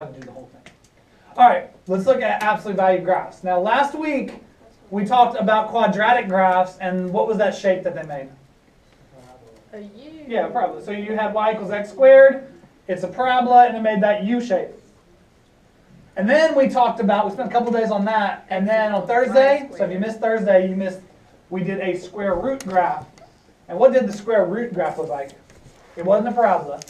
to do the whole thing. All right, let's look at absolute value graphs. Now, last week we talked about quadratic graphs, and what was that shape that they made? A U. Yeah, parabola. So you had y equals x squared. It's a parabola, and it made that U shape. And then we talked about, we spent a couple days on that, and then on Thursday, so if you missed Thursday, we did a square root graph. And what did the square root graph look like? It wasn't a parabola.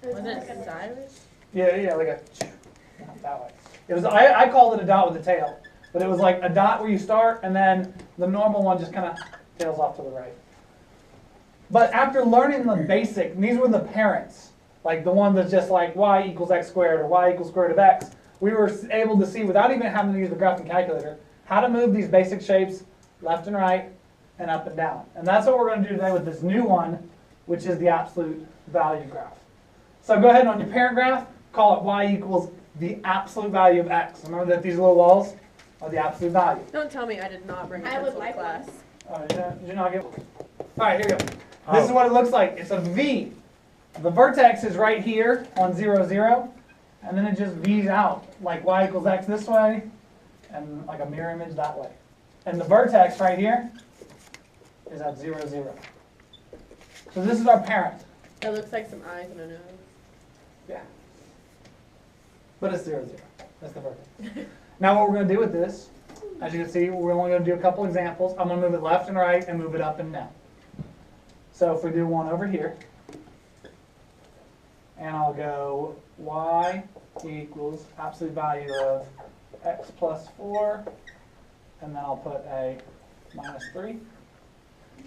Wasn't it sideways? Yeah, like a, not that way. It was, I called it a dot with a tail, but it was like a dot where you start, and then the normal one just kind of tails off to the right. But after learning the basic, and these were the parents, like the one that's just like y equals x squared or y equals square root of x, we were able to see, without even having to use the graphing calculator, how to move these basic shapes left and right and up and down. And that's what we're going to do today with this new one, which is the absolute value graph. So go ahead on your parent graph, call it y equals the absolute value of x. Remember that these little walls are the absolute value. Don't tell me I did not bring a I would pencil to like class. Did you not get one? All right, here we go. This is what it looks like. It's a V. The vertex is right here on 0, 0, and then it just V's out, like y equals x this way, and like a mirror image that way. And the vertex right here is at 0, 0. So this is our parent. It looks like some eyes and a nose. Yeah. But it's 0, 0. That's the vertex. Now what we're going to do with this, as you can see, we're only going to do a couple examples. I'm going to move it left and right and move it up and down. So if we do one over here, and I'll go y equals absolute value of x plus 4, and then I'll put a minus 3.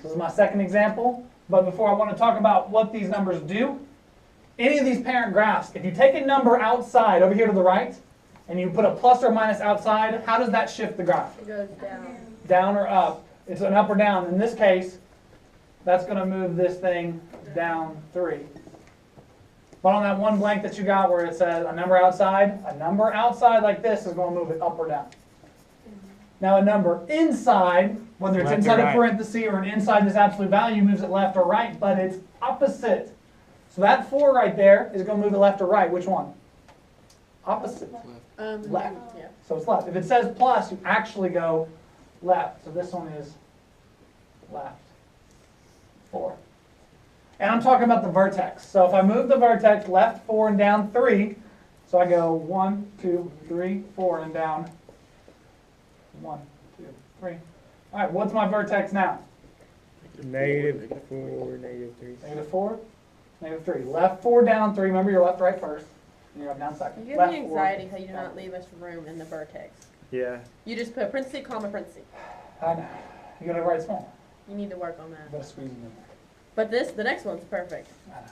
This is my second example, but before I want to talk about what these numbers do, any of these parent graphs, if you take a number outside over here to the right, and you put a plus or minus outside, how does that shift the graph? It goes down. Down or up? It's an up or down. In this case, that's going to move this thing down 3. But on that one blank that you got where it says a number outside like this is going to move it up or down. Now a number inside, whether it's Left or inside a right. parenthesis or an inside this absolute value, moves it left or right, but it's opposite. So that 4 right there is going to move it left or right. Which one? Opposite. Left. Yeah. So it's left. If it says plus, you actually go left. So this one is left. 4. And I'm talking about the vertex. So if I move the vertex left 4 and down 3, so I go 1, 2, 3, 4 and down 1, 2, 3. All right, what's my vertex now? -4, -3. Negative 4, negative 3. Left 4, down 3. Remember your left, right first. And you're up, down second. You give Left me 4, anxiety how you do not leave us room in the vertex. Yeah. You just put parenthesis, comma, parenthesis. I know. You gotta write small. You need to work on You that. gotta squeeze them in there. But the next one's perfect. I know.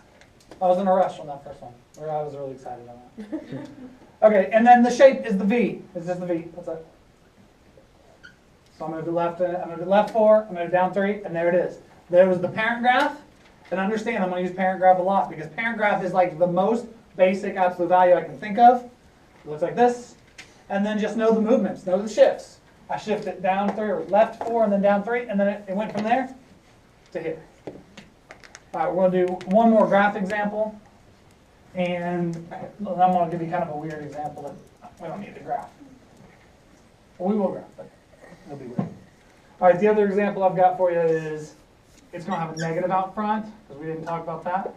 I was in a rush on that first one. I was really excited on that. Okay, and then the shape is the V. It's just the V. That's it. So I'm going to do left. I'm going to do left 4. I'm going to do down 3, and there it is. There was the parent graph. And understand, I'm going to use parent graph a lot because parent graph is like the most basic absolute value I can think of. It looks like this. And then just know the movements, know the shifts. I shift it down 3 or left 4 and then down 3, and then it went from there to here. All right, we're going to do one more graph example, and I'm going to give you kind of a weird example that we don't need to graph. Well, we will graph, but it'll be weird. All right, the other example I've got for you is it's going to have a negative out front, because we didn't talk about that.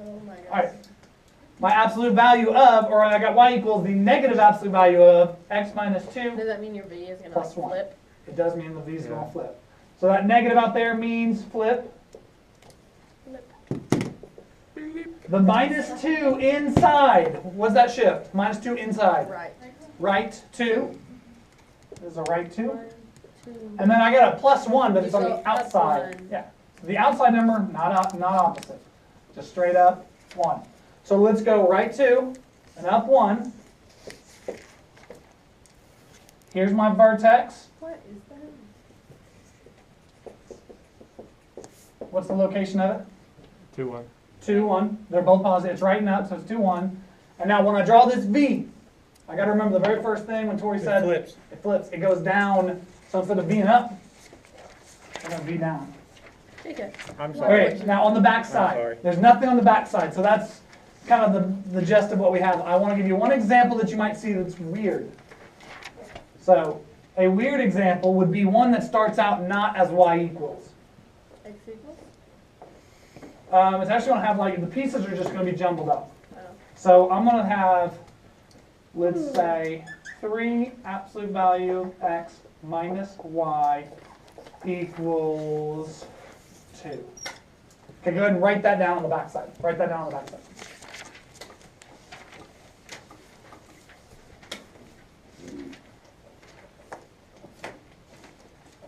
Oh my All god. right. My absolute value of, or I got y equals the negative absolute value of x minus 2. Does that mean your V is going to Plus 1. flip? It does mean the v is going to flip. So that negative out there means flip. The minus 2 inside. What's that shift? Minus 2 inside. Right. Right 2. There's a right 2. 1, 2. And then I got a plus 1, but it's on So the plus outside. 1. Yeah. The outside number, not opposite. Just straight up 1. So let's go right 2 and up 1. Here's my vertex. What is that? What's the location of it? 2, 1. 2, 1. They're both positive. It's right and up, so it's 2, 1. And now when I draw this V, I got to remember the very first thing when Tori said It flips. it flips. It goes down. So instead of being up, going to be down. Take it. I'm sorry. Okay, now on the back I'm sorry. side, there's nothing on the back side, so that's kind of the gist of what we have. I want to give you one example that you might see that's weird. So a weird example would be one that starts out not as y equals. X equals? It's actually going to have like, the pieces are just going to be jumbled up. Oh. So I'm going to have, let's say, 3 absolute value x minus y equals 2. Okay, go ahead and write that down on the back side. Write that down on the back side.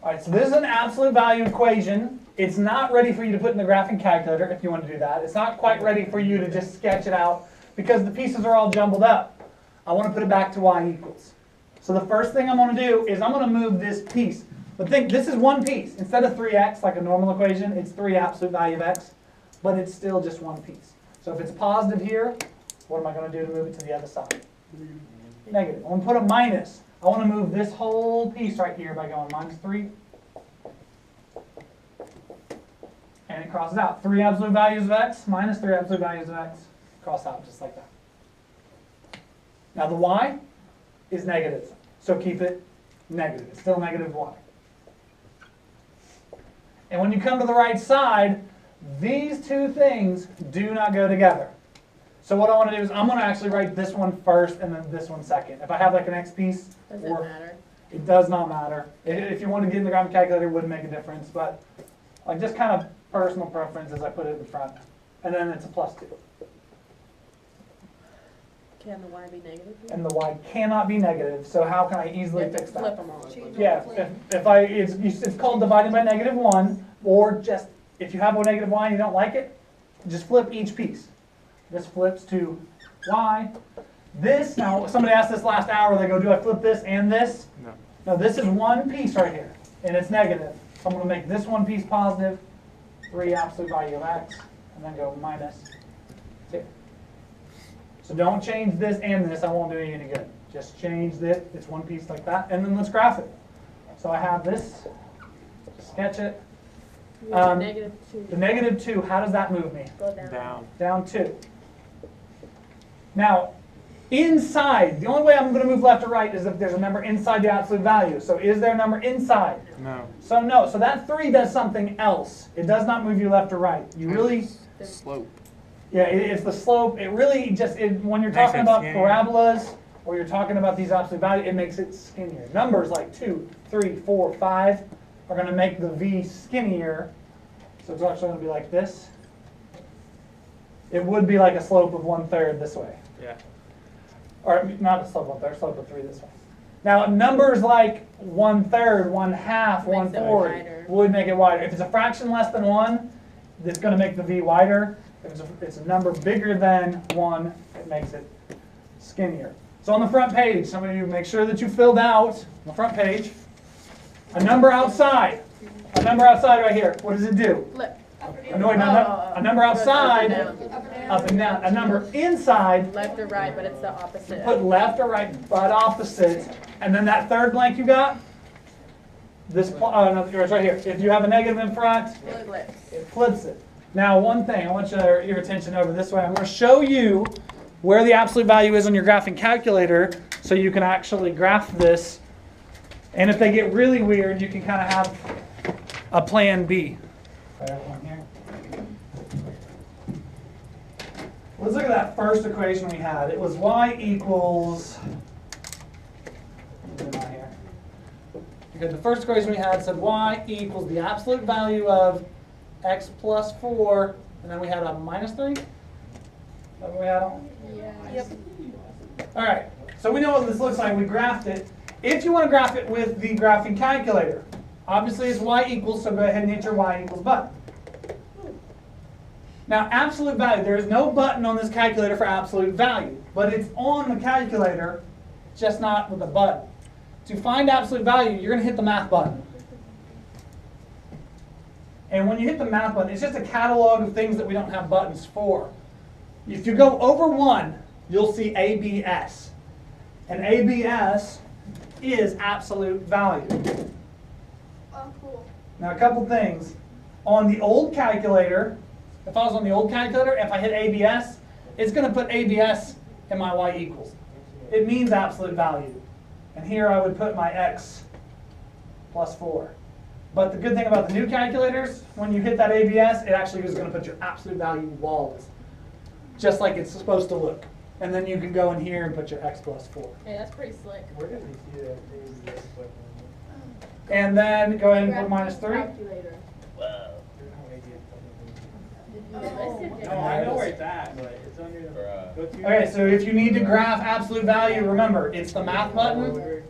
All right, so this is an absolute value equation. It's not ready for you to put in the graphing calculator if you want to do that. It's not quite ready for you to just sketch it out because the pieces are all jumbled up. I want to put it back to y equals. So the first thing I'm going to do is I'm going to move this piece. But think, this is one piece. Instead of 3x, like a normal equation, it's 3 absolute value of x, but it's still just one piece. So if it's positive here, what am I going to do to move it to the other side? Negative. I'm going to put a minus. I want to move this whole piece right here by going minus 3. And it crosses out. 3 absolute values of x minus 3 absolute values of x. Cross out just like that. Now the y is negative, so keep it negative. It's still negative y. And when you come to the right side, these two things do not go together. So what I want to do is I'm going to actually write this one first and then this one second. If I have like an x piece, Does it matter? it does not matter. If you want to get in the graphing calculator, it wouldn't make a difference. But like just kind of personal preferences, I put it in front. And then it's a plus 2. Can the y be negative? And the y cannot be negative, so how can I easily fix Flip that? them all. Yeah, it's called dividing by -1, or just, if you have a negative y and you don't like it, just flip each piece. This flips to y. This, now somebody asked this last hour, they go, do I flip this and this? No. No, this is one piece right here, and it's negative. So I'm going to make this one piece positive, 3 absolute value of x, and then go minus 2. So don't change this and this, I won't do you any good. Just change this, it's one piece like that, and then let's graph it. So I have this, sketch it. You have negative 2. The negative 2, how does that move me? Go down. Down. Down 2. Now, inside, the only way I'm going to move left or right is if there's a number inside the absolute value. So is there a number inside? No. So no, so that 3 does something else. It does not move you left or right. You really, Slope. yeah, it's the slope. It really just, when you're Makes talking it about skinnier. parabolas, or you're talking about these absolute values, it makes it skinnier. Numbers like 2, 3, 4, 5 are going to make the V skinnier. So it's actually going to be like this. It would be like a slope of 1/3 this way. Yeah. Or not a slope of 1/3, slope of 3 this way. Now numbers like 1/3, 1/2, Makes it 1/4 wider. would make it wider. If it's a fraction less than 1, it's going to make the V wider. If it's a number bigger than 1, it makes it skinnier. So on the front page, some of you make sure that you filled out on the front page a number outside. A number outside right here. What does it do? Flip. No, wait, a number outside, Goes up and down. up and down. A number inside, Left or right, but it's the opposite. put left or right, but opposite. And then that third blank you got, this, no, it's right here. If you have a negative in front, It flips. it flips it. Now, one thing, I want your attention over this way. I'm going to show you where the absolute value is on your graphing calculator so you can actually graph this. And if they get really weird, you can kind of have a plan B. Let's look at that first equation we had. It was y equals, zoom out here. Because the first equation we had said y equals the absolute value of x plus 4, and then we had a minus 3? Is that what we had on? Yep. All right, so we know what this looks like. We graphed it. If you want to graph it with the graphing calculator, obviously it's y equals, so go ahead and hit your y equals button. Now, absolute value, there is no button on this calculator for absolute value, but it's on the calculator, just not with a button. To find absolute value, you're going to hit the math button. And when you hit the math button, it's just a catalog of things that we don't have buttons for. If you go over 1, you'll see ABS. And ABS is absolute value. Oh, cool. Now a couple things. On the old calculator, if I was on the old calculator, if I hit ABS, it's going to put ABS in my y equals. It means absolute value. And here I would put my x plus 4. But the good thing about the new calculators, when you hit that ABS, it actually is going to put your absolute value walls, just like it's supposed to look. And then you can go in here and put your x plus 4. Hey, that's pretty slick. Where did we see that ABS button? And then go ahead and put minus 3. Calculator. No, I know where it's at, but it's under the. Go to- Okay, so if you need to graph absolute value, remember, it's the math button. Yeah, right there.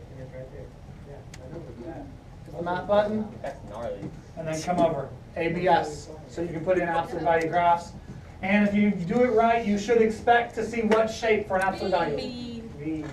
Yeah, I know where it's at. It's the math button. That's gnarly. And then come over, ABS, so you can put in absolute value graphs. And if you do it right, you should expect to see what shape for an absolute value. B. V.